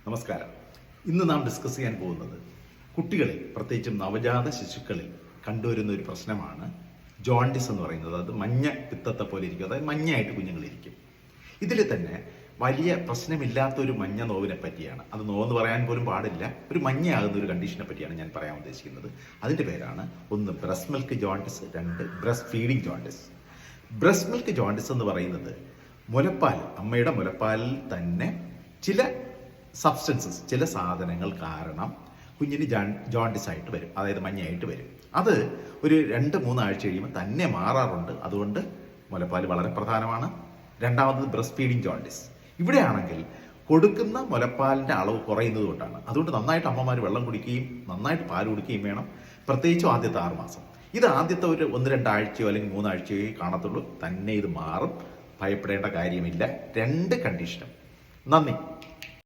നമസ്കാരം. ഇന്ന് നാം ഡിസ്കസ് ചെയ്യാൻ പോകുന്നത് കുട്ടികളിൽ, പ്രത്യേകിച്ചും നവജാത ശിശുക്കളിൽ കണ്ടുവരുന്ന ഒരു പ്രശ്നമാണ് ജോണ്ടിസ് എന്ന് പറയുന്നത്. അത് മഞ്ഞ പിത്തത്തെ പോലെ ഇരിക്കും, അതായത് മഞ്ഞയായിട്ട് കുഞ്ഞുങ്ങളിരിക്കും. ഇതിൽ തന്നെ വലിയ പ്രശ്നമില്ലാത്ത ഒരു മഞ്ഞ നോവിനെ പറ്റിയാണ്, അത് നോവെന്ന് പറയാൻ പോലും പാടില്ല, ഒരു മഞ്ഞയാകുന്ന ഒരു കണ്ടീഷനെ പറ്റിയാണ് ഞാൻ പറയാൻ ഉദ്ദേശിക്കുന്നത്. അതിൻ്റെ പേരാണ് ഒന്ന് ബ്രസ്റ്റ് മിൽക്ക് ജോണ്ടിസ്, രണ്ട് breast feeding jaundice. Breast milk jaundice എന്ന് പറയുന്നത് മുലപ്പാൽ, അമ്മയുടെ മുലപ്പാലിൽ തന്നെ ചില സബ്സ്റ്റൻസസ്, ചില സാധനങ്ങൾ കാരണം കുഞ്ഞിന് ജോണ്ടിസ് ആയിട്ട് വരും, അതായത് മഞ്ഞയായിട്ട് വരും. അത് ഒരു 2-3 ആഴ്ച കഴിയുമ്പോൾ തന്നെ മാറാറുണ്ട്. അതുകൊണ്ട് മുലപ്പാൽ വളരെ പ്രധാനമാണ്. രണ്ടാമത് ബ്രസ്റ്റ് ഫീഡിങ് ജോണ്ടിസ്. ഇവിടെയാണെങ്കിൽ കൊടുക്കുന്ന മുലപ്പാലിൻ്റെ അളവ് കുറയുന്നത് കൊണ്ടാണ്. അതുകൊണ്ട് നന്നായിട്ട് അമ്മമാർ വെള്ളം കുടിക്കുകയും നന്നായിട്ട് പാൽ കുടിക്കുകയും വേണം, പ്രത്യേകിച്ചും ആദ്യത്തെ 6 മാസം. ഇത് ആദ്യത്തെ ഒരു 1-2 ആഴ്ചയോ അല്ലെങ്കിൽ 3 ആഴ്ചയോ കാണത്തുള്ളൂ, തന്നെ ഇത് മാറും, ഭയപ്പെടേണ്ട കാര്യമില്ല. 2 കണ്ടീഷനും. നന്ദി.